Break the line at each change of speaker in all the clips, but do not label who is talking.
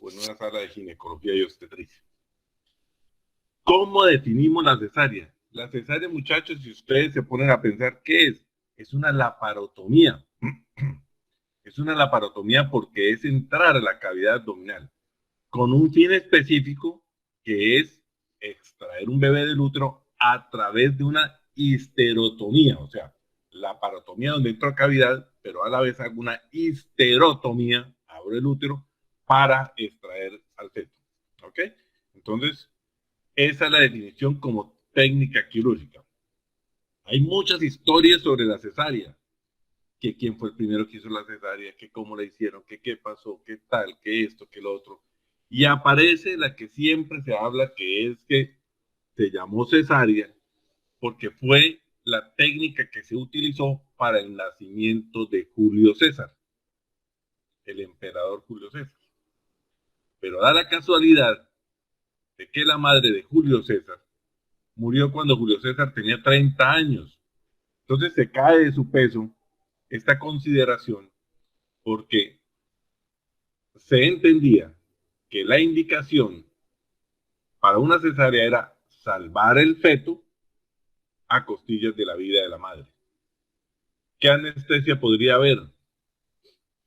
o en una sala de ginecología y obstetricia. ¿Cómo definimos la cesárea? La cesárea, muchachos, si ustedes se ponen a pensar, ¿qué es? Es una laparotomía. Es una laparotomía porque es entrar a la cavidad abdominal con un fin específico que es extraer un bebé del útero a través de una histerotomía, o sea, laparotomía donde entra cavidad, pero a la vez hago una histerotomía, abro el útero para extraer al feto. ¿Ok? Entonces, esa es la definición como técnica quirúrgica. Hay muchas historias sobre la cesárea, que quién fue el primero que hizo la cesárea, que cómo la hicieron, que qué pasó, qué tal, que esto, que lo otro. Y aparece la que siempre se habla, que es que se llamó cesárea porque fue la técnica que se utilizó para el nacimiento de Julio César, el emperador Julio César. Pero da la casualidad de que la madre de Julio César murió cuando Julio César tenía 30 años. Entonces se cae de su peso esta consideración porque se entendía que la indicación para una cesárea era salvar el feto a costillas de la vida de la madre. ¿Qué anestesia podría haber?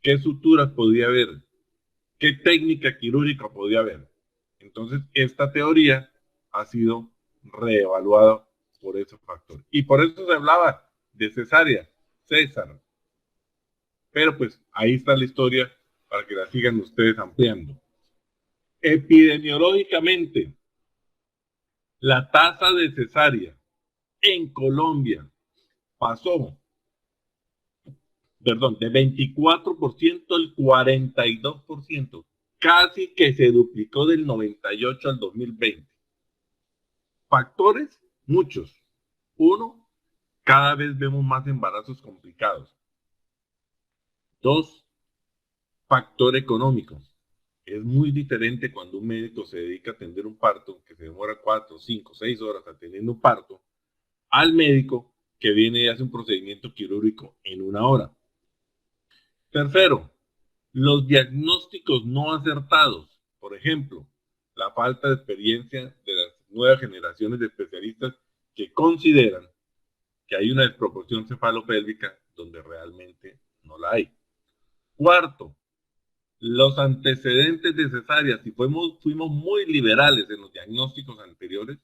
¿Qué suturas podría haber? ¿Qué técnica quirúrgica podría haber? Entonces, esta teoría ha sido reevaluada por ese factor. Y por eso se hablaba de cesárea, César. Pero pues ahí está la historia para que la sigan ustedes ampliando. Epidemiológicamente, la tasa de cesárea en Colombia pasó, perdón, de 24% al 42%, casi que se duplicó del 98 al 2020. Factores, muchos. Uno, cada vez vemos más embarazos complicados. Dos, factor económico. Es muy diferente cuando un médico se dedica a atender un parto, que se demora 4, 5, 6 horas atendiendo un parto, al médico que viene y hace un procedimiento quirúrgico en una hora. Tercero, los diagnósticos no acertados. Por ejemplo, la falta de experiencia de las nuevas generaciones de especialistas que consideran que hay una desproporción cefalopélvica donde realmente no la hay. Cuarto, los antecedentes de cesárea. Si fuimos muy liberales en los diagnósticos anteriores,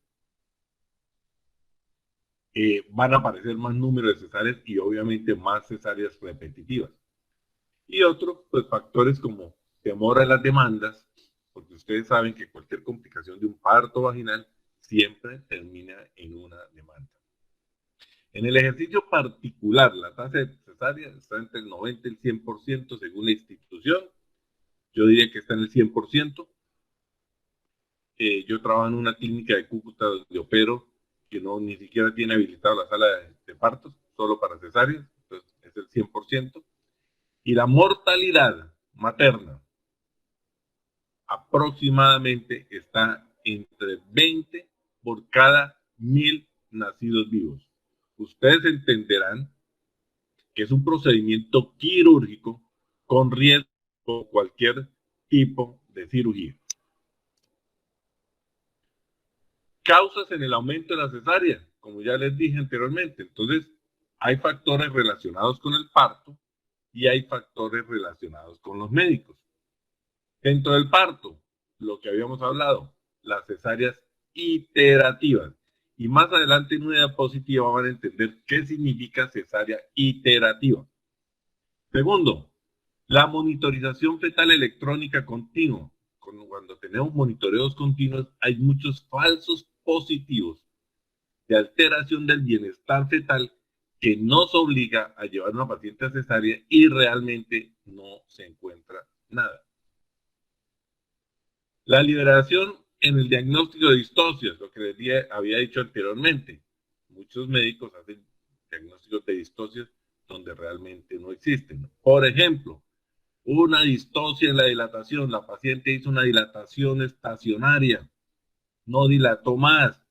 van a aparecer más números de cesáreas y obviamente más cesáreas repetitivas. Y otros pues, factores como demora en las demandas, porque ustedes saben que cualquier complicación de un parto vaginal siempre termina en una demanda. En el ejercicio particular, la tasa de cesárea está entre el 90 y el 100% según la institución. Yo diría que está en el 100%. Yo trabajo en una clínica de Cúcuta donde opero, que no ni siquiera tiene habilitado la sala de partos, solo para cesáreas, entonces es el 100%. Y la mortalidad materna aproximadamente está entre 20 por cada 1000 nacidos vivos. Ustedes entenderán que es un procedimiento quirúrgico con riesgo de cualquier tipo de cirugía. Causas en el aumento de la cesárea, como ya les dije anteriormente. Entonces, hay factores relacionados con el parto y hay factores relacionados con los médicos. Dentro del parto, lo que habíamos hablado, las cesáreas iterativas. Y más adelante en una diapositiva van a entender qué significa cesárea iterativa. Segundo, la monitorización fetal electrónica continua. Cuando tenemos monitoreos continuos, hay muchos falsos positivos de alteración del bienestar fetal que nos obliga a llevar a una paciente a cesárea y realmente no se encuentra nada. La liberación en el diagnóstico de distocias, lo que les había dicho anteriormente. Muchos médicos hacen diagnósticos de distocias donde realmente no existen. Por ejemplo, una distocia en la dilatación. La paciente hizo una dilatación estacionaria, no dilató más.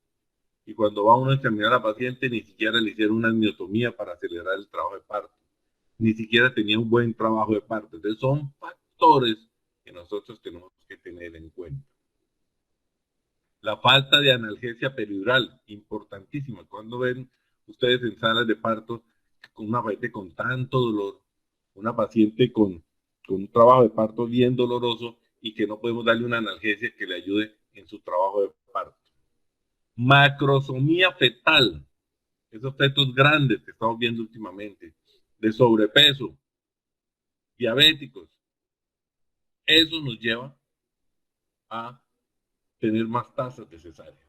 Y cuando va uno a examinar a la paciente, ni siquiera le hicieron una amniotomía para acelerar el trabajo de parto. Ni siquiera tenía un buen trabajo de parto. Entonces son factores que nosotros tenemos que tener en cuenta. La falta de analgesia peridural, importantísima. Cuando ven ustedes en salas de parto con una paciente con tanto dolor, una paciente con un trabajo de parto bien doloroso y que no podemos darle una analgesia que le ayude en su trabajo de parto. Macrosomía fetal, esos fetos grandes que estamos viendo últimamente, de sobrepeso, diabéticos, eso nos lleva a tener más tasas de cesárea.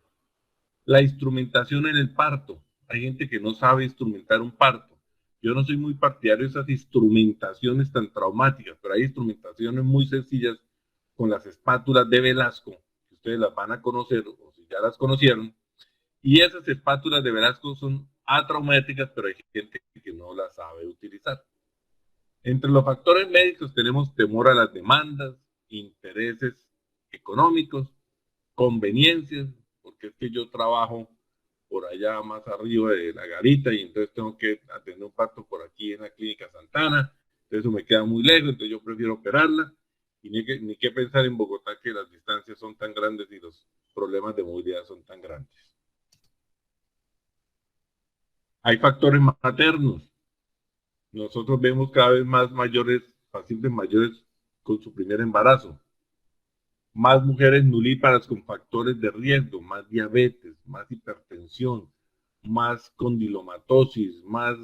La instrumentación en el parto. Hay gente que no sabe instrumentar un parto. Yo no soy muy partidario de esas instrumentaciones tan traumáticas, pero hay instrumentaciones muy sencillas con las espátulas de Velasco, que ustedes las van a conocer o si ya las conocieron. Y esas espátulas de Velasco son atraumáticas, pero hay gente que no las sabe utilizar. Entre los factores médicos tenemos temor a las demandas, intereses económicos, conveniencias, porque es que yo trabajo por allá más arriba de la garita y entonces tengo que atender un parto por aquí en la clínica Santana, entonces eso me queda muy lejos, entonces yo prefiero operarla y ni que pensar en Bogotá que las distancias son tan grandes y los problemas de movilidad son tan grandes. Hay factores maternos. Nosotros vemos cada vez más pacientes mayores con su primer embarazo. Más mujeres nulíparas con factores de riesgo, más diabetes, más hipertensión, más condilomatosis, más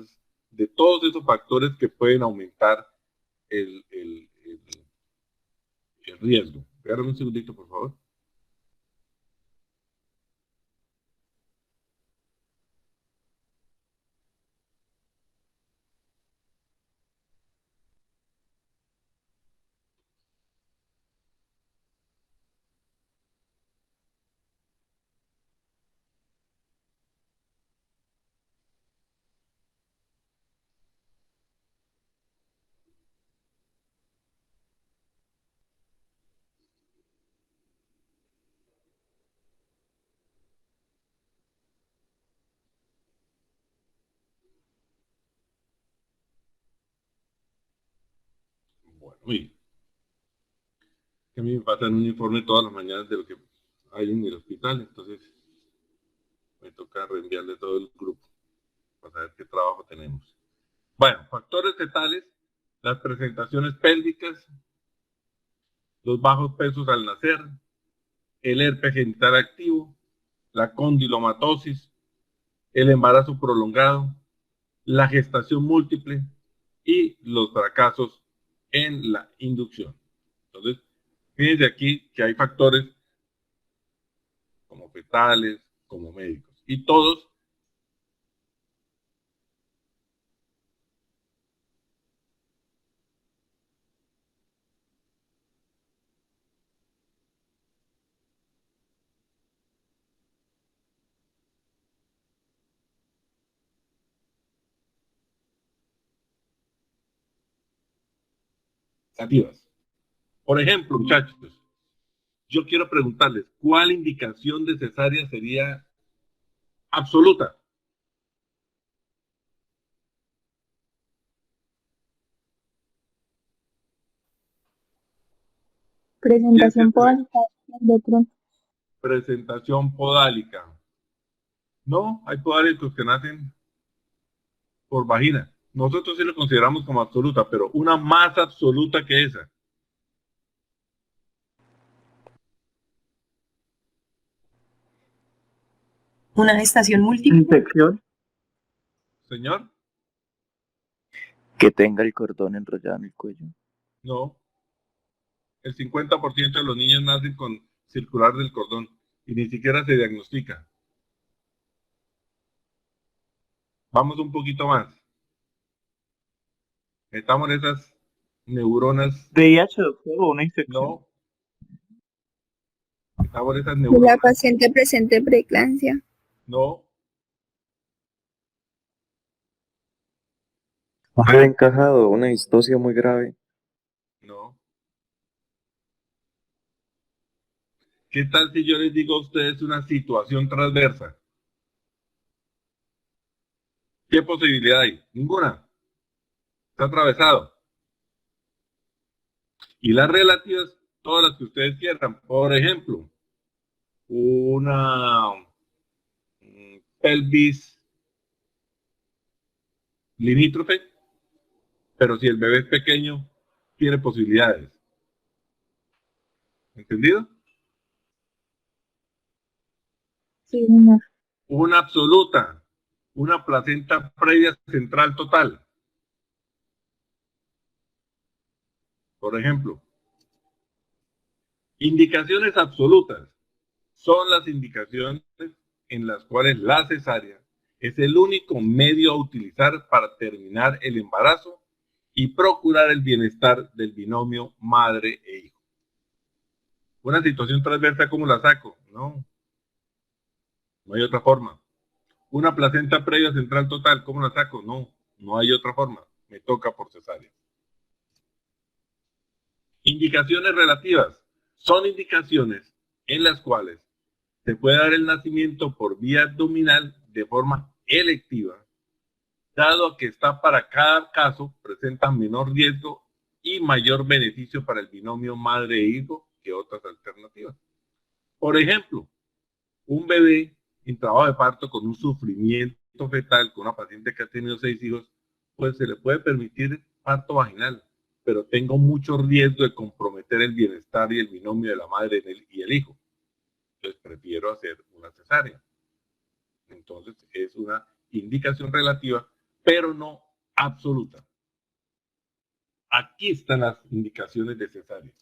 de todos esos factores que pueden aumentar el riesgo. Espérame un segundito, por favor. Bueno, mire, que a mí me pasan un informe todas las mañanas de lo que hay en el hospital, entonces me toca reenviarle todo el grupo para saber qué trabajo tenemos. Bueno, factores fetales, las presentaciones pélvicas, los bajos pesos al nacer, el herpes genital activo, la condilomatosis, el embarazo prolongado, la gestación múltiple y los fracasos en la inducción. Entonces, fíjense aquí que hay factores como fetales, como médicos, y todos activas. Por ejemplo, muchachos, yo quiero preguntarles, ¿cuál indicación de cesárea sería absoluta?
Presentación podálica de pronto.
Presentación podálica. No, hay podálicos que nacen por vagina. Nosotros sí lo consideramos como absoluta, pero una más absoluta que esa.
Una gestación múltiple.
Infección.
Señor,
Que tenga el cordón enrollado en el cuello.
no. El 50% de los niños nacen con circular del cordón y ni siquiera se diagnostica. Vamos un poquito más. Metamos esas neuronas.
VIH, doctor, o una infección.
No. Metamos esas
La
neuronas.
paciente presente preeclampsia.
No.
Un encajado, una distosia muy grave.
No. ¿Qué tal si yo les digo a ustedes una situación transversa? ¿Qué posibilidad hay? Ninguna. Está atravesado. Y las relativas todas las que ustedes quieran. Por ejemplo, una pelvis limítrofe, pero si el bebé es pequeño, tiene posibilidades. ¿Entendido?
Sí, señor.
Una absoluta, una placenta previa central total. Por ejemplo, indicaciones absolutas son las indicaciones en las cuales la cesárea es el único medio a utilizar para terminar el embarazo y procurar el bienestar del binomio madre e hijo. Una situación transversa, ¿cómo la saco? No hay otra forma. Una placenta previa central total, ¿cómo la saco? No hay otra forma. Me toca por cesárea. Indicaciones relativas son indicaciones en las cuales se puede dar el nacimiento por vía abdominal de forma electiva, dado que está para cada caso, presenta menor riesgo y mayor beneficio para el binomio madre e hijo que otras alternativas. Por ejemplo, un bebé en trabajo de parto con un sufrimiento fetal, con una paciente que ha tenido 6 hijos, pues se le puede permitir parto vaginal, pero tengo mucho riesgo de comprometer el bienestar y el binomio de la madre y el hijo. Entonces prefiero hacer una cesárea. Entonces es una indicación relativa, pero no absoluta. Aquí están las indicaciones de cesárea.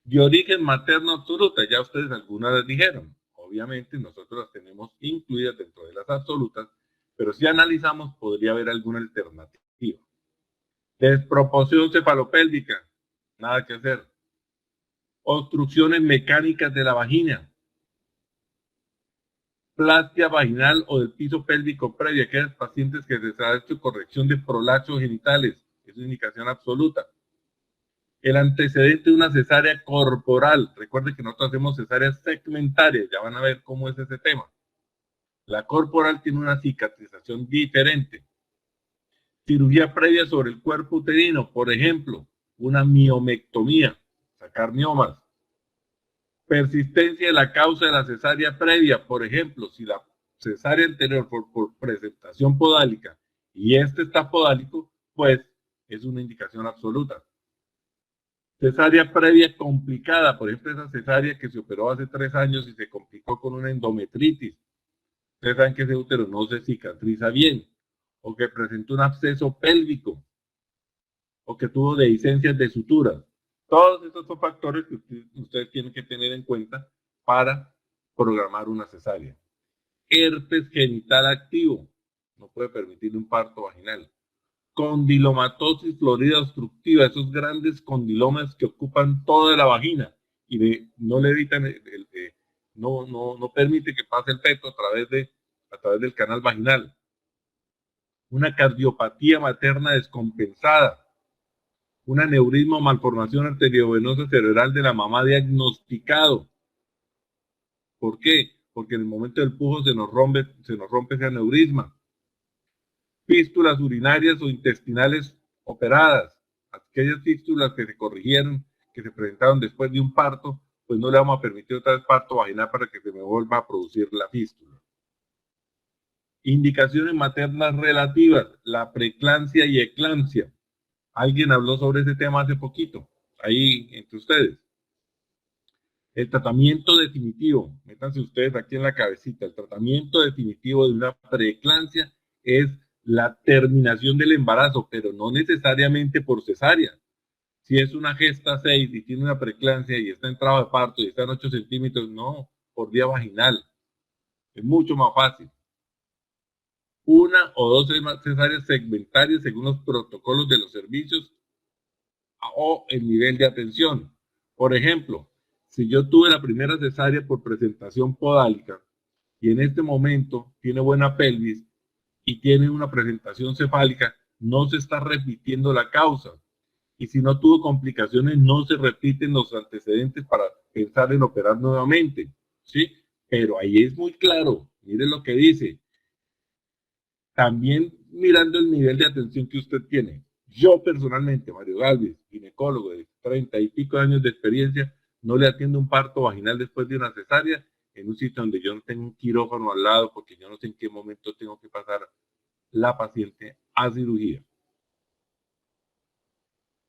De origen materno absoluta, ya ustedes algunas las dijeron. Obviamente nosotros las tenemos incluidas dentro de las absolutas, pero si analizamos podría haber alguna alternativa. Desproporción cefalopélvica, nada que hacer. Obstrucciones mecánicas de la vagina. Plastia vaginal o del piso pélvico previa, aquellos pacientes que se ha hecho corrección de prolapsos genitales, es una indicación absoluta. El antecedente de una cesárea corporal, recuerden que nosotros hacemos cesáreas segmentarias, ya van a ver cómo es ese tema. La corporal tiene una cicatrización diferente. Cirugía previa sobre el cuerpo uterino, por ejemplo, una miomectomía, sacar miomas. Persistencia de la causa de la cesárea previa, por ejemplo, si la cesárea anterior por presentación podálica y este está podálico, pues es una indicación absoluta. Cesárea previa complicada, por ejemplo, esa cesárea que se operó hace 3 años y se complicó con una endometritis. Ustedes saben que ese útero no se cicatriza bien, o que presentó un absceso pélvico, o que tuvo dehiscencias de suturas. Todos estos son factores que ustedes tienen que tener en cuenta para programar una cesárea. Herpes genital activo, no puede permitir un parto vaginal. Condilomatosis florida obstructiva, esos grandes condilomas que ocupan toda la vagina y no le evitan, no permite que pase el feto a través del canal vaginal. Una cardiopatía materna descompensada, un aneurisma o malformación arteriovenosa cerebral de la mamá diagnosticado. ¿Por qué? Porque en el momento del pujo se nos rompe ese aneurisma. Fístulas urinarias o intestinales operadas, aquellas fístulas que se corrigieron, que se presentaron después de un parto, pues no le vamos a permitir otra vez parto vaginal para que se me vuelva a producir la fístula. Indicaciones maternas relativas, la preeclampsia y eclampsia. Alguien habló sobre ese tema hace poquito, ahí entre ustedes. El tratamiento definitivo, métanse ustedes aquí en la cabecita, el tratamiento definitivo de una preeclampsia es la terminación del embarazo, pero no necesariamente por cesárea. Si es una gesta 6 y tiene una preeclampsia y está en trabajo de parto y está en 8 centímetros, no, por vía vaginal. Es mucho más fácil. Una o dos cesáreas segmentarias según los protocolos de los servicios o el nivel de atención. Por ejemplo, si yo tuve la primera cesárea por presentación podálica y en este momento tiene buena pelvis y tiene una presentación cefálica, no se está repitiendo la causa. Y si no tuvo complicaciones, no se repiten los antecedentes para pensar en operar nuevamente, ¿sí? Pero ahí es muy claro, mire lo que dice. También mirando el nivel de atención que usted tiene. Yo personalmente, Mario Galvez, ginecólogo de 30 y pico años de experiencia, no le atiendo un parto vaginal después de una cesárea en un sitio donde yo no tengo un quirófano al lado porque yo no sé en qué momento tengo que pasar la paciente a cirugía.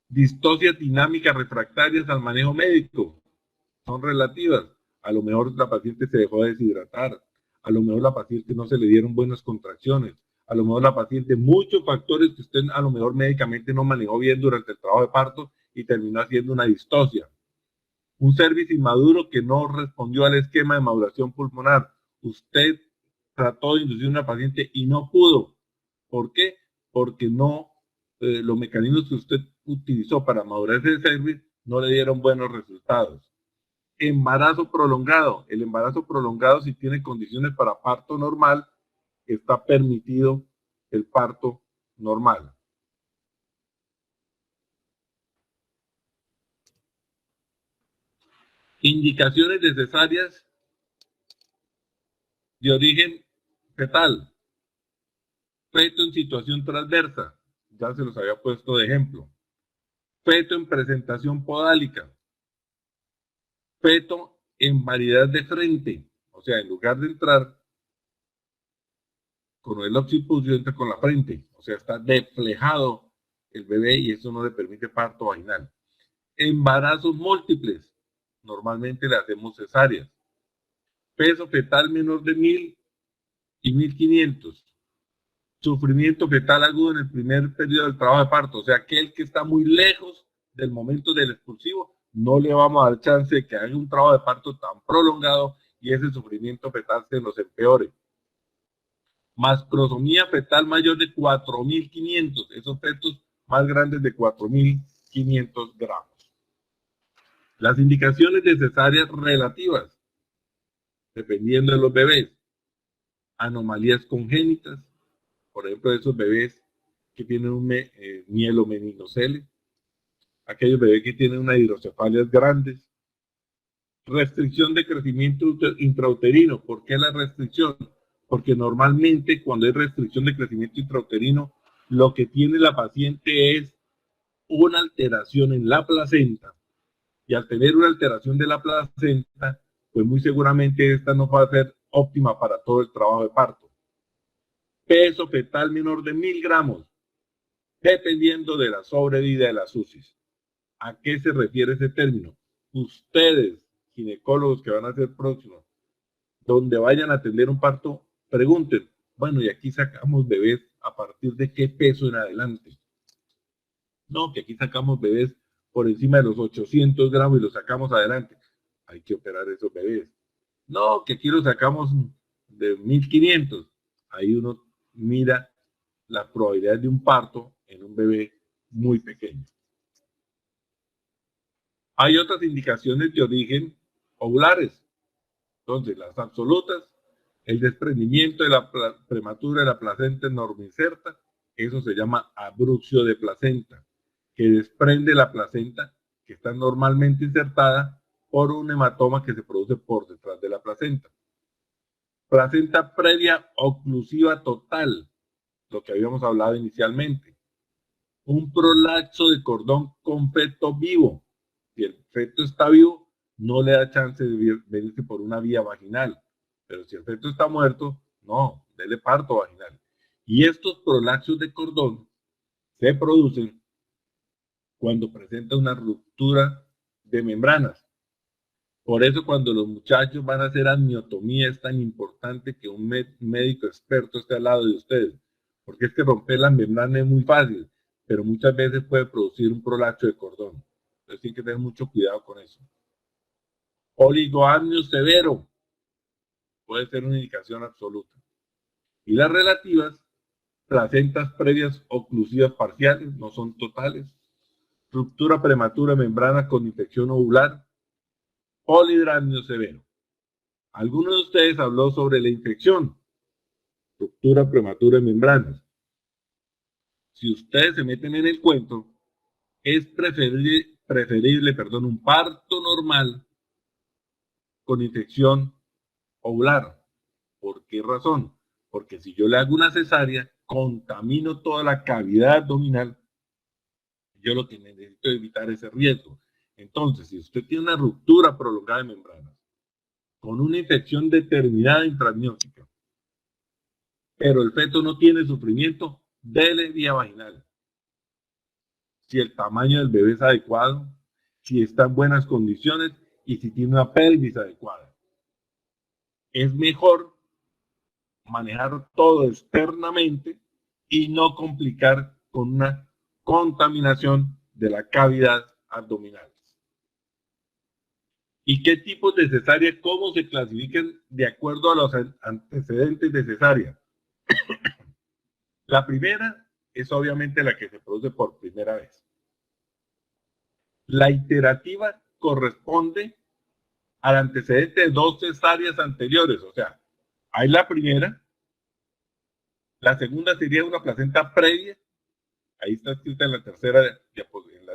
Distocias dinámicas refractarias al manejo médico son relativas. A lo mejor la paciente se dejó de deshidratar, a lo mejor la paciente no se le dieron buenas contracciones, a lo mejor la paciente, muchos factores que usted a lo mejor médicamente no manejó bien durante el trabajo de parto y terminó haciendo una distocia. Un cervix inmaduro que no respondió al esquema de maduración pulmonar. Usted trató de inducir a una paciente y no pudo. ¿Por qué? Porque no, los mecanismos que usted utilizó para madurar ese cervix no le dieron buenos resultados. Embarazo prolongado. El embarazo prolongado, si tiene condiciones para parto normal, está permitido el parto normal. Indicaciones de cesáreas de origen fetal. Feto en situación transversa. Ya se los había puesto de ejemplo. Feto en presentación podálica. Feto en variedad de frente. O sea, en lugar de entrar con el occipucio, entra con la frente. O sea, está deflejado el bebé y eso no le permite parto vaginal. Embarazos múltiples. Normalmente le hacemos cesáreas. Peso fetal menor de 1000 y 1500. Sufrimiento fetal agudo en el primer periodo del trabajo de parto. O sea, aquel que está muy lejos del momento del expulsivo, no le vamos a dar chance de que haga un trabajo de parto tan prolongado y ese sufrimiento fetal se nos empeore. Mascrosomía fetal mayor de 4500. Esos fetos más grandes de 4500 gramos. Las indicaciones de cesáreas relativas, dependiendo de los bebés. Anomalías congénitas, por ejemplo, esos bebés que tienen un mielomeningocele, aquellos bebés que tienen unas hidrocefalias grandes. Restricción de crecimiento intrauterino. ¿Por qué la restricción? Porque normalmente cuando hay restricción de crecimiento intrauterino, lo que tiene la paciente es una alteración en la placenta. Y al tener una alteración de la placenta, pues muy seguramente esta no va a ser óptima para todo el trabajo de parto. Peso fetal menor de 1000 gramos, dependiendo de la sobrevida de las UCIs. ¿A qué se refiere ese término? Ustedes, ginecólogos que van a ser próximos, donde vayan a atender un parto, pregunten, bueno, y aquí sacamos bebés a partir de qué peso en adelante. No, que aquí sacamos bebés por encima de los 800 gramos y los sacamos adelante. Hay que operar esos bebés. No, que aquí los sacamos de 1500. Ahí uno mira la probabilidad de un parto en un bebé muy pequeño. Hay otras indicaciones de origen ovulares. Entonces, las absolutas, el desprendimiento de la prematura de la placenta normoinserta, eso se llama abruxio de placenta, que desprende la placenta que está normalmente insertada por un hematoma que se produce por detrás de la placenta. Placenta previa oclusiva total, lo que habíamos hablado inicialmente. Un prolapso de cordón con feto vivo. Si el feto está vivo, no le da chance de venirse por una vía vaginal. Pero si el feto está muerto, no, dele parto vaginal. Y estos prolapsos de cordón se producen cuando presenta una ruptura de membranas. Por eso cuando los muchachos van a hacer amniotomía es tan importante que un médico experto esté al lado de ustedes. Porque es que romper las membranas es muy fácil, pero muchas veces puede producir un prolapso de cordón. Entonces tiene que tener mucho cuidado con eso. Oligoamnio severo puede ser una indicación absoluta. Y las relativas, placentas previas oclusivas parciales, no son totales. Ruptura prematura de membrana con infección ovular. Polidramnio severo. Alguno de ustedes habló sobre la infección. Ruptura prematura de membranas. Si ustedes se meten en el cuento, es preferible un parto normal con infección ovular. ¿Por qué razón? Porque si yo le hago una cesárea, contamino toda la cavidad abdominal. Yo lo que necesito es evitar ese riesgo. Entonces, si usted tiene una ruptura prolongada de membranas, con una infección determinada intramniótica, pero el feto no tiene sufrimiento, dele vía vaginal. Si el tamaño del bebé es adecuado, si está en buenas condiciones y si tiene una pelvis adecuada. Es mejor manejar todo externamente y no complicar con una contaminación de la cavidad abdominal. ¿Y qué tipos de cesárea, cómo se clasifican de acuerdo a los antecedentes de cesárea? La primera es obviamente la que se produce por primera vez. La iterativa corresponde al antecedente de 2 cesáreas anteriores, o sea, hay la primera, la segunda sería una placenta previa, ahí está escrita en la tercera, en la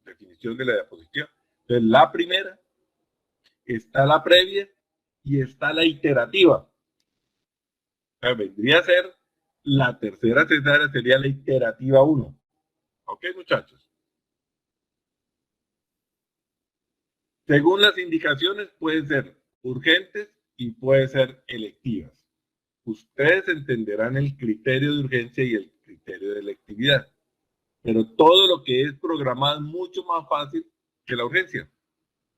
definición de la diapositiva. Entonces, la primera, está la previa y está la iterativa. O sea, vendría a ser la tercera cesárea, sería la iterativa 1. ¿Ok, muchachos? Según las indicaciones, pueden ser urgentes y pueden ser electivas. Ustedes entenderán el criterio de urgencia y el criterio de electividad. Pero todo lo que es programado es mucho más fácil que la urgencia.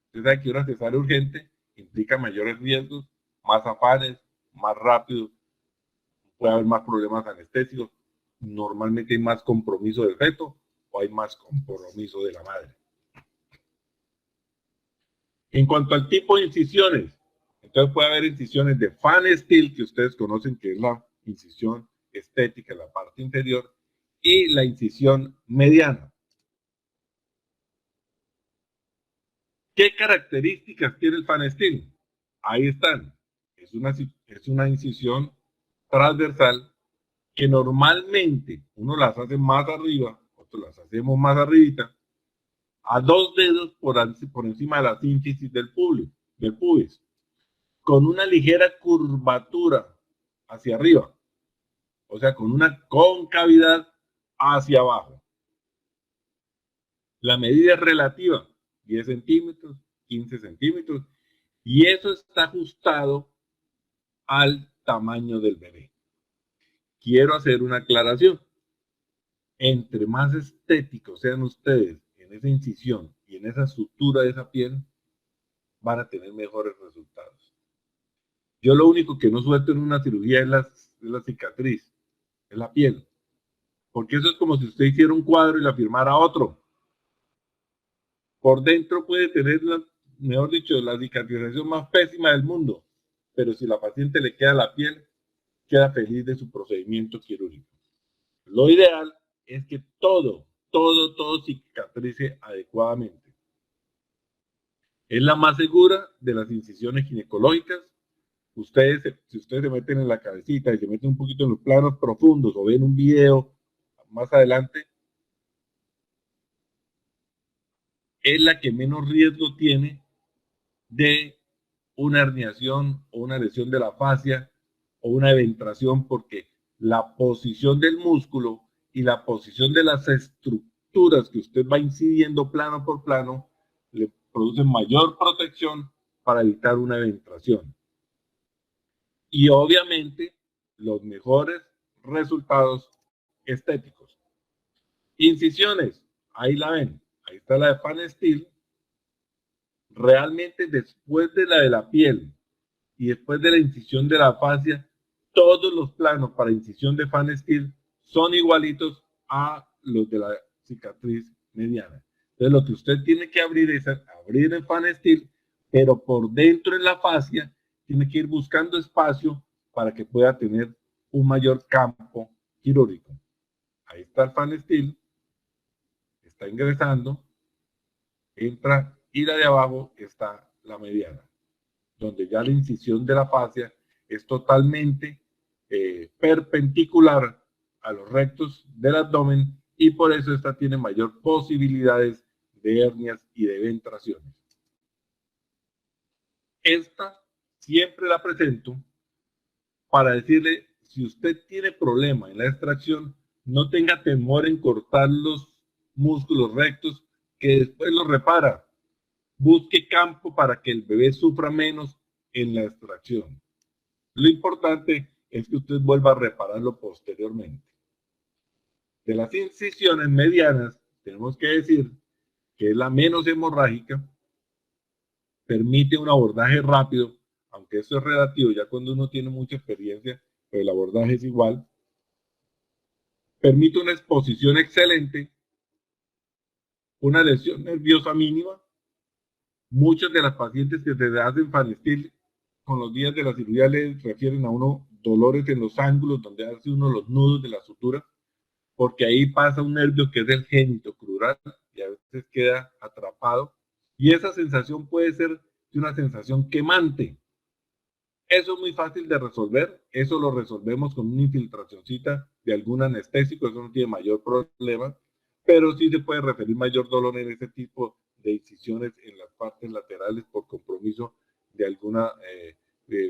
Usted sabe que una cesárea urgente implica mayores riesgos, más afanes, más rápido, puede haber más problemas anestésicos, normalmente hay más compromiso del feto o hay más compromiso de la madre. En cuanto al tipo de incisiones, entonces puede haber incisiones de fan steel, que ustedes conocen que es la incisión estética en la parte inferior, y la incisión mediana. ¿Qué características tiene el fan steel? Ahí están. Es una incisión transversal que normalmente uno las hace más arriba, otros las hacemos más arribita, a 2 dedos por encima de la sínfisis del pubis, con una ligera curvatura hacia arriba, o sea, con una concavidad hacia abajo. La medida es relativa, 10 centímetros, 15 centímetros, y eso está ajustado al tamaño del bebé. Quiero hacer una aclaración. Entre más estéticos sean ustedes en esa incisión y en esa sutura de esa piel, van a tener mejores resultados. Yo lo único que no suelto en una cirugía es la cicatriz, es la piel. Porque eso es como si usted hiciera un cuadro y la firmara otro. Por dentro puede tener, mejor dicho, la cicatrización más pésima del mundo, pero si la paciente le queda la piel, queda feliz de su procedimiento quirúrgico. Lo ideal es que todo cicatrice adecuadamente. Es la más segura de las incisiones ginecológicas. Si ustedes se meten en la cabecita y se meten un poquito en los planos profundos o ven un video más adelante, es la que menos riesgo tiene de una herniación o una lesión de la fascia o una eventración, porque la posición del músculo y la posición de las estructuras que usted va incidiendo plano por plano le producen mayor protección para evitar una eventración. Y obviamente los mejores resultados estéticos. Incisiones, ahí la ven, ahí está la de fan steel. Realmente después de la de la piel y después de la incisión de la fascia, todos los planos para incisión de fan steel son igualitos a los de la cicatriz mediana. Entonces lo que usted tiene que abrir es abrir el fan steel, pero por dentro en la fascia tiene que ir buscando espacio para que pueda tener un mayor campo quirúrgico. Ahí está el fan steel, está ingresando, entra y la de abajo está la mediana, donde ya la incisión de la fascia es totalmente perpendicular a los rectos del abdomen y por eso esta tiene mayor posibilidades de hernias y de eventraciones. Esta siempre la presento para decirle, si usted tiene problema en la extracción, no tenga temor en cortar los músculos rectos, que después los repara. busque campo para que el bebé sufra menos en la extracción. Lo importante es que usted vuelva a repararlo posteriormente. De las incisiones medianas, tenemos que decir que es la menos hemorrágica, permite un abordaje rápido, aunque eso es relativo, ya cuando uno tiene mucha experiencia, pero el abordaje es igual. Permite una exposición excelente, una lesión nerviosa mínima. Muchas de las pacientes que se hacen Fanestil con los días de la cirugía les refieren a uno dolores en los ángulos donde hace uno los nudos de la sutura, porque ahí pasa un nervio que es el génito crural y a veces queda atrapado. Y esa sensación puede ser una sensación quemante. Eso es muy fácil de resolver. Eso lo resolvemos con una infiltracióncita de algún anestésico. Eso no tiene mayor problema. Pero sí se puede referir mayor dolor en ese tipo de incisiones en las partes laterales por compromiso de alguna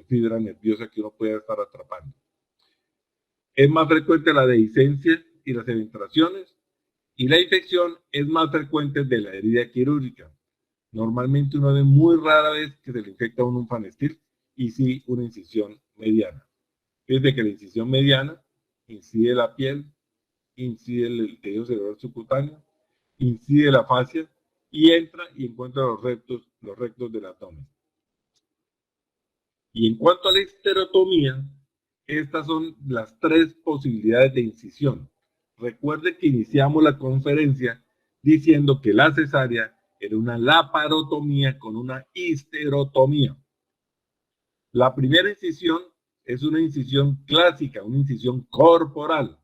fibra nerviosa que uno pueda estar atrapando. Es más frecuente la dehiscencia y las eventraciones, y la infección es más frecuente de la herida quirúrgica. Normalmente uno ve muy rara vez que se le infecta a uno un Fanestil y sí una incisión mediana. Desde que la incisión mediana incide la piel, incide el tejido cerebral subcutáneo, incide la fascia y entra y encuentra los rectos del abdomen. Y en cuanto a la histerotomía, estas son las tres posibilidades de incisión. Recuerde que iniciamos la conferencia diciendo que la cesárea era una laparotomía con una histerotomía. La primera incisión es una incisión clásica, una incisión corporal.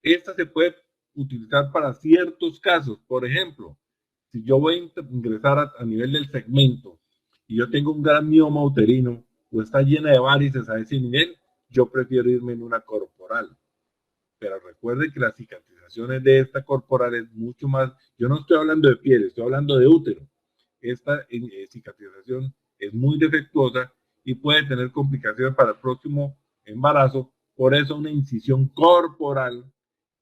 Esta se puede utilizar para ciertos casos. Por ejemplo, si yo voy a ingresar a nivel del segmento y yo tengo un gran mioma uterino o está llena de varices a ese nivel, yo prefiero irme en una corporal. Pero recuerde que las cicatrizaciones de esta corporal es mucho más, yo no estoy hablando de piel, estoy hablando de útero. Esta cicatrización es muy defectuosa y puede tener complicaciones para el próximo embarazo. Por eso una incisión corporal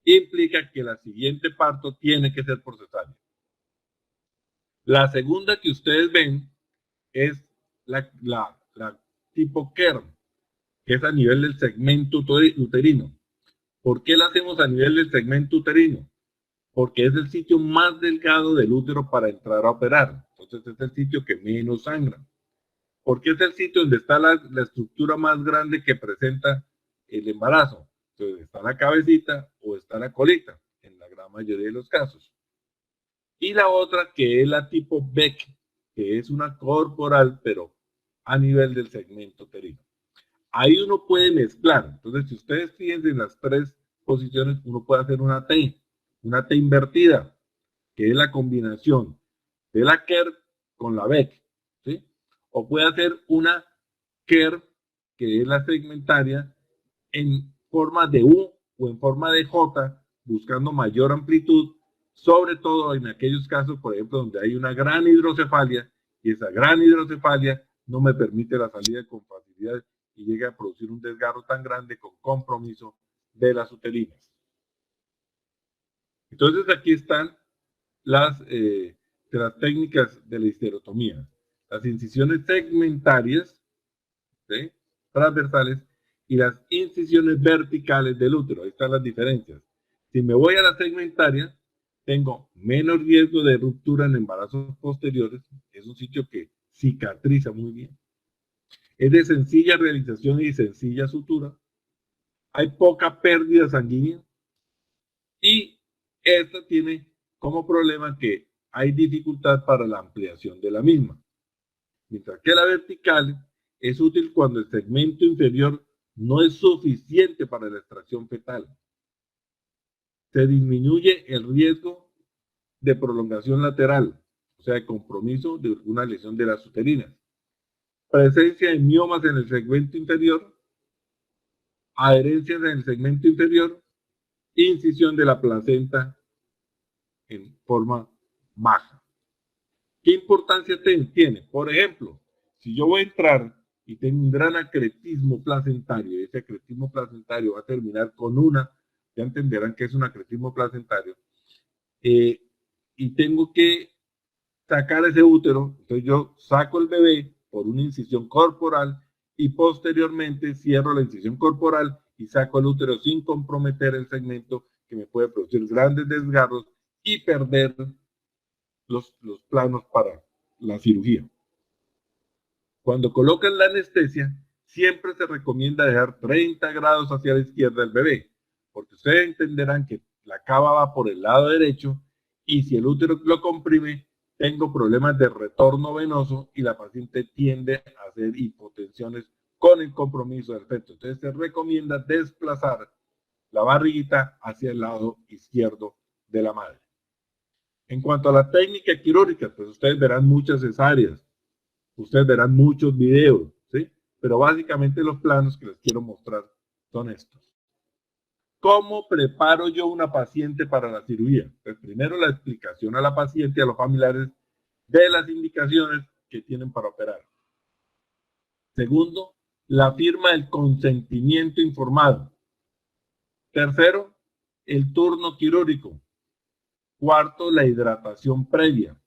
implica que la siguiente parto tiene que ser por cesárea. La segunda que ustedes ven es la tipo Kern, que es a nivel del segmento uterino. ¿Por qué la hacemos a nivel del segmento uterino? Porque es el sitio más delgado del útero para entrar a operar. Entonces es el sitio que menos sangra. Porque es el sitio donde está la estructura más grande que presenta el embarazo. Entonces está la cabecita o está la colita, en la gran mayoría de los casos. Y la otra que es la tipo Beck, que es una corporal, pero a nivel del segmento uterino. Ahí uno puede mezclar. Entonces, si ustedes fíjense en las tres posiciones, uno puede hacer una T invertida, que es la combinación de la KER con la Beck, ¿sí? O puede hacer una KER, que es la segmentaria, en forma de U o en forma de J, buscando mayor amplitud, sobre todo en aquellos casos, por ejemplo, donde hay una gran hidrocefalia, y esa gran hidrocefalia no me permite la salida con facilidad y llega a producir un desgarro tan grande con compromiso de las uterinas. Entonces aquí están las técnicas de la histerotomía. Las incisiones segmentarias, ¿sí?, transversales, y las incisiones verticales del útero. Ahí están las diferencias. Si me voy a la segmentaria, tengo menos riesgo de ruptura en embarazos posteriores. Es un sitio que cicatriza muy bien. Es de sencilla realización y sencilla sutura. Hay poca pérdida sanguínea. Y esta tiene como problema que hay dificultad para la ampliación de la misma. Mientras que la vertical es útil cuando el segmento inferior no es suficiente para la extracción fetal. Se disminuye el riesgo de prolongación lateral, o sea, de compromiso de alguna lesión de las uterinas. Presencia de miomas en el segmento inferior, adherencias en el segmento inferior, incisión de la placenta en forma baja. ¿Qué importancia tiene? Por ejemplo, si yo voy a entrar y tengo un gran acretismo placentario, y ese acretismo placentario va a terminar con ya entenderán que es un acretismo placentario, y tengo que sacar ese útero. Entonces yo saco el bebé por una incisión corporal y posteriormente cierro la incisión corporal y saco el útero sin comprometer el segmento, que me puede producir grandes desgarros y perder los planos para la cirugía. Cuando colocan la anestesia, siempre se recomienda dejar 30 grados hacia la izquierda del bebé, porque ustedes entenderán que la cava va por el lado derecho y si el útero lo comprime, tengo problemas de retorno venoso y la paciente tiende a hacer hipotensiones con el compromiso del feto. Entonces se recomienda desplazar la barriguita hacia el lado izquierdo de la madre. En cuanto a la técnica quirúrgica, pues ustedes verán muchas cesáreas, ustedes verán muchos videos, ¿sí? Pero básicamente los planos que les quiero mostrar son estos. ¿Cómo preparo yo una paciente para la cirugía? Pues primero la explicación a la paciente y a los familiares de las indicaciones que tienen para operar. Segundo, la firma del consentimiento informado. Tercero, el turno quirúrgico. Cuarto, la hidratación previa.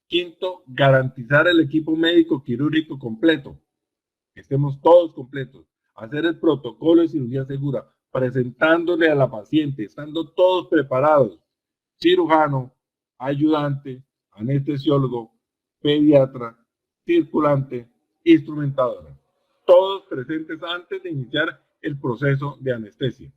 Quinto, garantizar el equipo médico quirúrgico completo. Que estemos todos completos. Hacer el protocolo de cirugía segura, presentándole a la paciente, estando todos preparados. Cirujano, ayudante, anestesiólogo, pediatra, circulante, instrumentadora. Todos presentes antes de iniciar el proceso de anestesia.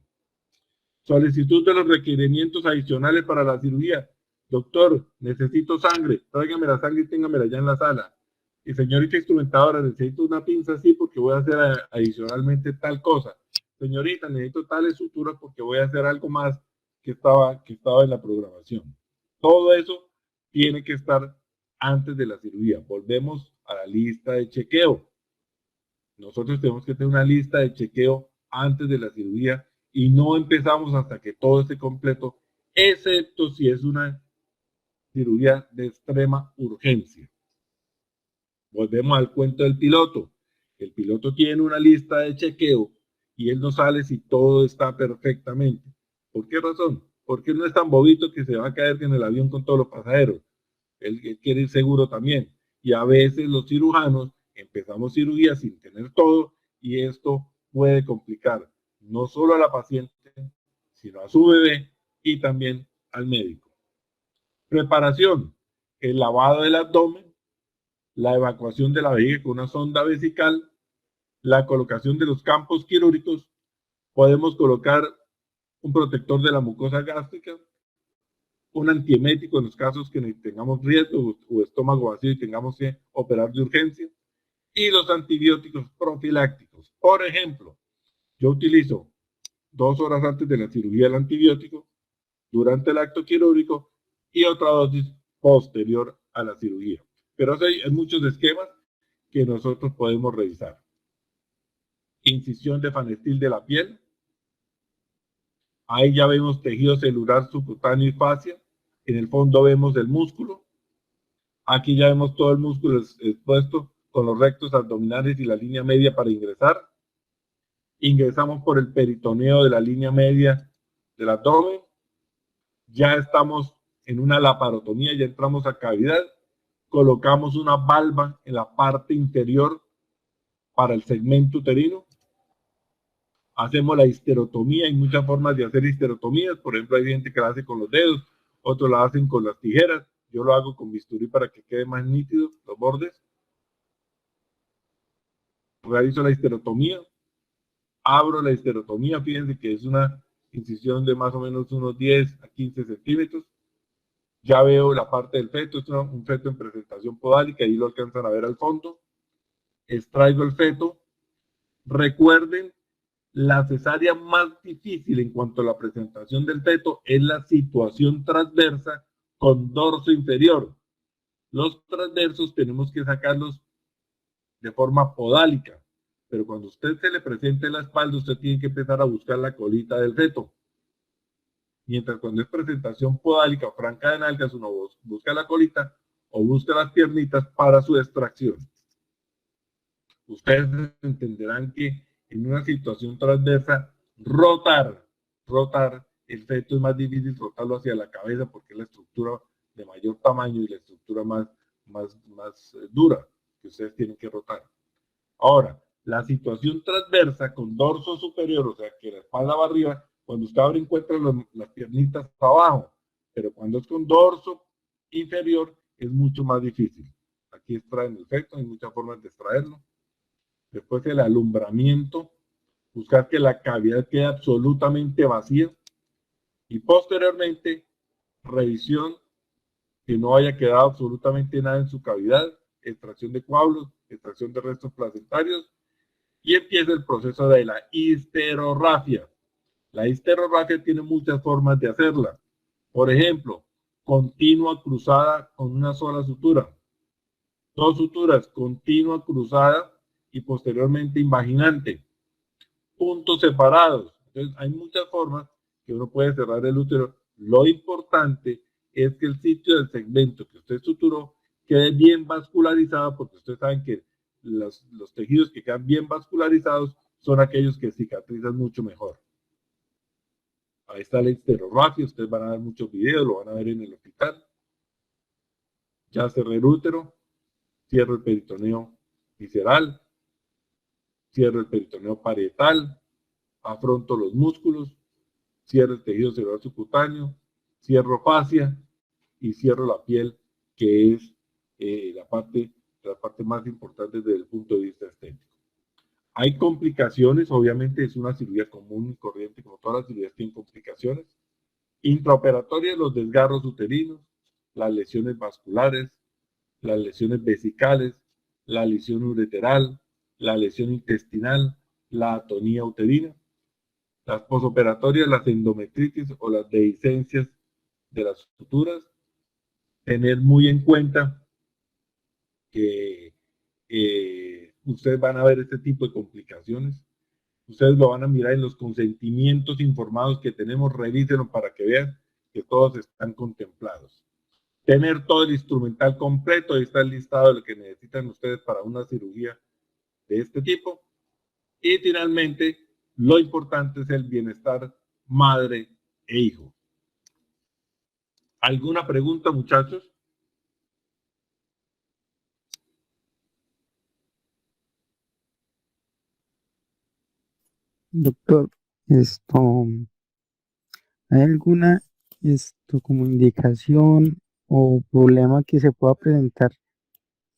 Solicitud de los requerimientos adicionales para la cirugía. Doctor, necesito sangre. Tráigame la sangre y téngamela ya en la sala. Y señorita instrumentadora, necesito una pinza así porque voy a hacer adicionalmente tal cosa. Señorita, necesito tales suturas porque voy a hacer algo más que estaba en la programación. Todo eso tiene que estar antes de la cirugía. Volvemos a la lista de chequeo. Nosotros tenemos que tener una lista de chequeo antes de la cirugía y no empezamos hasta que todo esté completo, excepto si es una cirugía de extrema urgencia. Volvemos al cuento del piloto. El piloto tiene una lista de chequeo y él no sale si todo está perfectamente. ¿Por qué razón? Porque él no es tan bobito que se va a caer en el avión con todos los pasajeros. Él quiere ir seguro también. Y a veces los cirujanos empezamos cirugía sin tener todo y esto puede complicar no solo a la paciente, sino a su bebé y también al médico. Preparación: el lavado del abdomen, la evacuación de la vejiga con una sonda vesical, la colocación de los campos quirúrgicos. Podemos colocar un protector de la mucosa gástrica, un antiemético en los casos que tengamos riesgo o estómago vacío y tengamos que operar de urgencia, y los antibióticos profilácticos. Por ejemplo, yo utilizo 2 horas antes de la cirugía el antibiótico, durante el acto quirúrgico y otra dosis posterior a la cirugía. Pero hay muchos esquemas que nosotros podemos revisar. Incisión de Fanestil de la piel. Ahí ya vemos tejido celular subcutáneo y fascia. En el fondo vemos el músculo. Aquí ya vemos todo el músculo expuesto con los rectos abdominales y la línea media para ingresar. Ingresamos por el peritoneo de la línea media del abdomen. Ya estamos en una laparotomía, ya entramos a cavidad. Colocamos una valva en la parte inferior para el segmento uterino. Hacemos la histerotomía. Hay muchas formas de hacer histerotomías. Por ejemplo, hay gente que la hace con los dedos, otros la hacen con las tijeras. Yo lo hago con bisturí para que quede más nítido los bordes. Realizo la histerotomía. Abro la histerotomía. Fíjense que es una incisión de más o menos unos 10 a 15 centímetros. Ya veo la parte del feto. Es un feto en presentación podálica. Ahí lo alcanzan a ver al fondo. Extraigo el feto. Recuerden, la cesárea más difícil en cuanto a la presentación del feto es la situación transversa con dorso inferior. Los transversos tenemos que sacarlos de forma podálica, pero cuando usted se le presente la espalda, usted tiene que empezar a buscar la colita del feto. Mientras cuando es presentación podálica o franca de nalgas, uno busca la colita o busca las piernitas para su extracción. Ustedes entenderán que en una situación transversa, rotar el feto es más difícil rotarlo hacia la cabeza porque es la estructura de mayor tamaño y la estructura más dura que ustedes tienen que rotar. Ahora, la situación transversa con dorso superior, o sea, que la espalda va arriba, cuando usted abre encuentra las piernitas abajo, pero cuando es con dorso inferior es mucho más difícil. Aquí extraen el feto, hay muchas formas de extraerlo. Después el alumbramiento, buscar que la cavidad quede absolutamente vacía. Y posteriormente, revisión, que no haya quedado absolutamente nada en su cavidad, extracción de coágulos, extracción de restos placentarios, y empieza el proceso de la histerorrafia. La histerorrafia tiene muchas formas de hacerla. Por ejemplo, continua cruzada con una sola sutura. Dos suturas, continua cruzada y posteriormente invaginante. Puntos separados. Entonces, hay muchas formas que uno puede cerrar el útero. Lo importante es que el sitio del segmento que usted suturó quede bien vascularizado, porque ustedes saben que los tejidos que quedan bien vascularizados son aquellos que cicatrizan mucho mejor. Ahí está la histerorrafia, ustedes van a ver muchos videos, lo van a ver en el hospital. Ya cerré el útero, cierro el peritoneo visceral, cierro el peritoneo parietal, afronto los músculos, cierro el tejido celular subcutáneo, cierro fascia y cierro la piel, que es la parte más importante desde el punto de vista estético. Hay complicaciones, obviamente es una cirugía común y corriente, como todas las cirugías tienen complicaciones. Intraoperatorias, los desgarros uterinos, las lesiones vasculares, las lesiones vesicales, la lesión ureteral, la lesión intestinal, la atonía uterina. Las posoperatorias, las endometritis o las dehiscencias de las suturas. Tener muy en cuenta que ustedes van a ver este tipo de complicaciones. Ustedes lo van a mirar en los consentimientos informados que tenemos, revísenlo para que vean que todos están contemplados. Tener todo el instrumental completo, ahí está el listado de lo que necesitan ustedes para una cirugía de este tipo. Y finalmente, lo importante es el bienestar madre e hijo. ¿Alguna pregunta, muchachos?
Doctor, ¿hay alguna como indicación o problema que se pueda presentar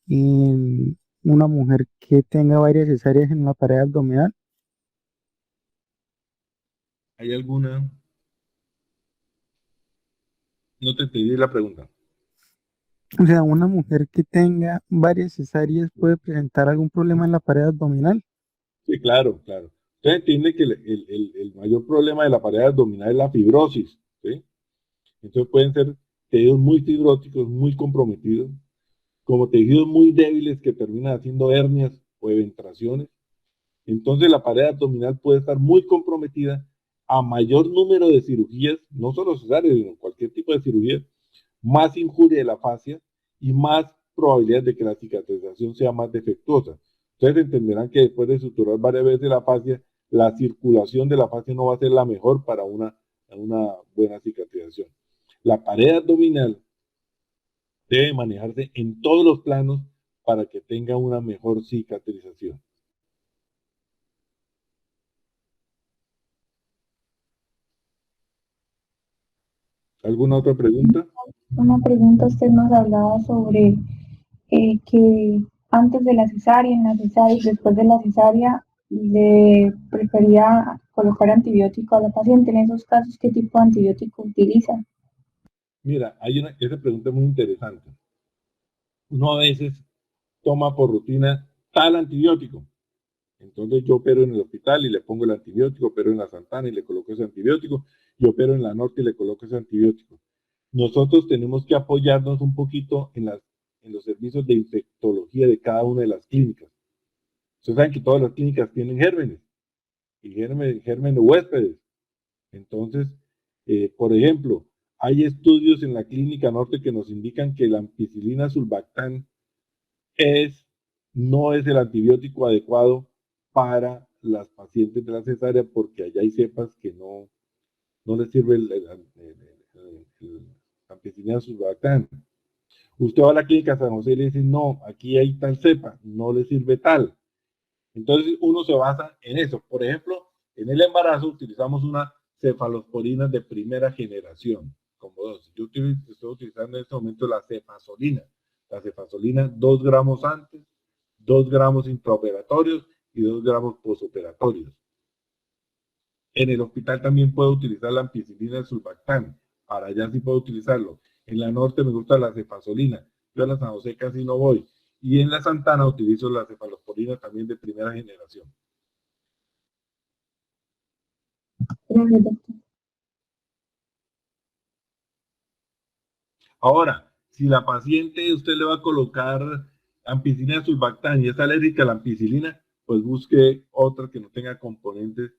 en una mujer que tenga varias cesáreas en la pared abdominal?
¿Hay alguna? No te entendí la pregunta.
O sea, una mujer que tenga varias cesáreas puede presentar algún problema en la pared abdominal.
Sí, claro, claro. Usted entiende que el mayor problema de la pared abdominal es la fibrosis, ¿sí? Entonces pueden ser tejidos muy fibróticos, muy comprometidos, como tejidos muy débiles que terminan haciendo hernias o eventraciones. Entonces la pared abdominal puede estar muy comprometida a mayor número de cirugías, no solo cesáreas, sino cualquier tipo de cirugía, más injuria de la fascia y más probabilidad de que la cicatrización sea más defectuosa. Ustedes entenderán que después de suturar varias veces la fascia, la circulación de la fascia no va a ser la mejor para una buena cicatrización. La pared abdominal debe manejarse en todos los planos para que tenga una mejor cicatrización. ¿Alguna otra pregunta?
Una pregunta, usted nos hablaba sobre que antes de la cesárea, en la cesárea y después de la cesárea, le prefería colocar antibiótico a la paciente. En esos casos, ¿qué tipo de antibiótico utiliza?
Mira, esa pregunta es muy interesante. Uno a veces toma por rutina tal antibiótico. Entonces yo opero en el hospital y le pongo el antibiótico, opero en la Santana y le coloco ese antibiótico, yo opero en la Norte y le coloco ese antibiótico. Nosotros tenemos que apoyarnos un poquito en los servicios de infectología de cada una de las clínicas. Ustedes saben que todas las clínicas tienen gérmenes y gérmenes huéspedes. Entonces, por ejemplo, hay estudios en la Clínica Norte que nos indican que la ampicilina sulbactam no es el antibiótico adecuado para las pacientes de la cesárea porque allá hay cepas que no les sirve el ampicilina sulbactam. Usted va a la clínica San José y le dicen, no, aquí hay tal cepa, no le sirve tal. Entonces uno se basa en eso. Por ejemplo, en el embarazo utilizamos una cefalosporina de primera generación, como dosis. Yo estoy utilizando en este momento la cefazolina. La cefazolina 2 gramos antes, 2 gramos intraoperatorios y 2 gramos posoperatorios. En el hospital también puedo utilizar la ampicilina sulbactam. Para allá sí puedo utilizarlo. En la norte me gusta la cefazolina. Yo a la San José casi no voy. Y en la Santana utilizo la cefalosporina también de primera generación.
Gracias, doctor.
Ahora, si la paciente usted le va a colocar ampicilina sulbactam y es alérgica a la ampicilina, pues busque otra que no tenga componentes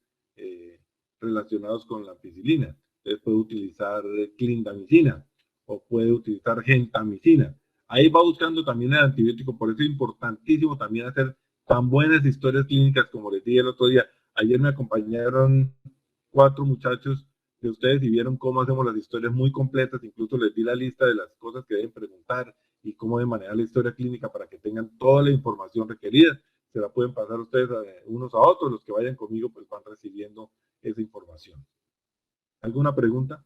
relacionados con la ampicilina. Usted puede utilizar clindamicina o puede utilizar gentamicina. Ahí va buscando también el antibiótico, por eso es importantísimo también hacer tan buenas historias clínicas como les dije el otro día. Ayer me acompañaron 4 muchachos de ustedes y vieron cómo hacemos las historias muy completas, incluso les di la lista de las cosas que deben preguntar y cómo deben manejar la historia clínica para que tengan toda la información requerida. Se la pueden pasar ustedes unos a otros, los que vayan conmigo pues van recibiendo esa información. ¿Alguna pregunta?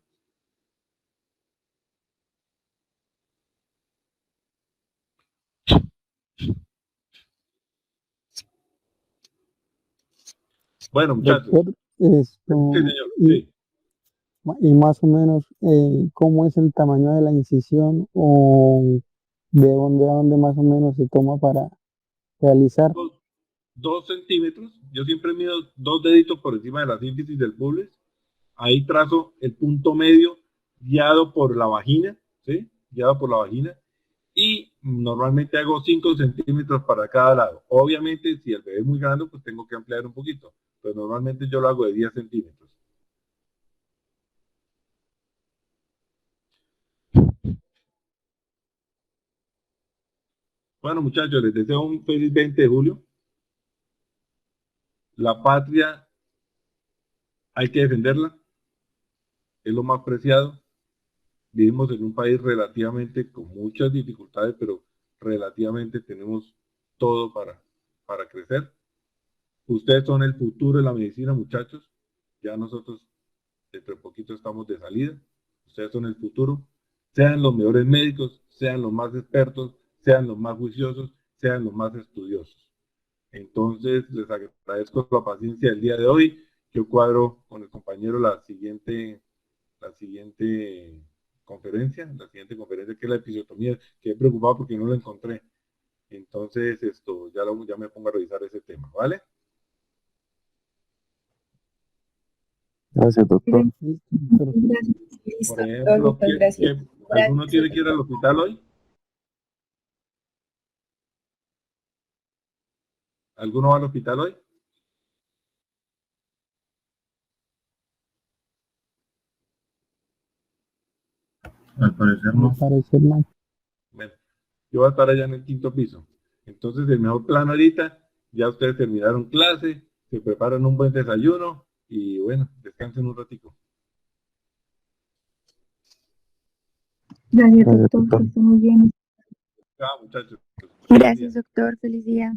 Bueno, muchachos.
Doctor,
Sí, señor. Sí.
y más o menos, ¿cómo es el tamaño de la incisión o de dónde a dónde más o menos se toma para realizar?
2 centímetros. Yo siempre mido 2 deditos por encima de la sínfisis del bubles. Ahí trazo el punto medio guiado por la vagina, ¿sí? Guiado por la vagina. Y normalmente hago 5 centímetros para cada lado. Obviamente, si el bebé es muy grande, pues tengo que ampliar un poquito. Pero normalmente yo lo hago de 10 centímetros. Bueno, muchachos, les deseo un feliz 20 de julio. La patria hay que defenderla. Es lo más preciado. Vivimos en un país relativamente con muchas dificultades, pero relativamente tenemos todo para crecer. Ustedes son el futuro de la medicina, muchachos. Ya nosotros dentro de poquito estamos de salida. Ustedes son el futuro. Sean los mejores médicos, sean los más expertos, sean los más juiciosos, sean los más estudiosos. Entonces, les agradezco la paciencia del día de hoy. Yo cuadro con el compañero la siguiente conferencia, que es la episiotomía, que he preocupado porque no lo encontré. Entonces, ya me pongo a revisar ese tema, ¿vale?
Gracias, doctor.
Gracias.
Listo,
Por ejemplo,
doctor, gracias.
¿alguno
Gracias,
tiene que ir al hospital hoy? ¿Alguno va al hospital hoy? Al parecer
Me
no.
parece mal.
Bueno, yo voy a estar allá en el 5º piso. Entonces, el mejor plan ahorita, ya ustedes terminaron clase, se preparan un buen desayuno y bueno, descansen un ratico.
Gracias, doctor. Que esté muy bien.
Chao, muchachos.
Gracias, doctor. Feliz día.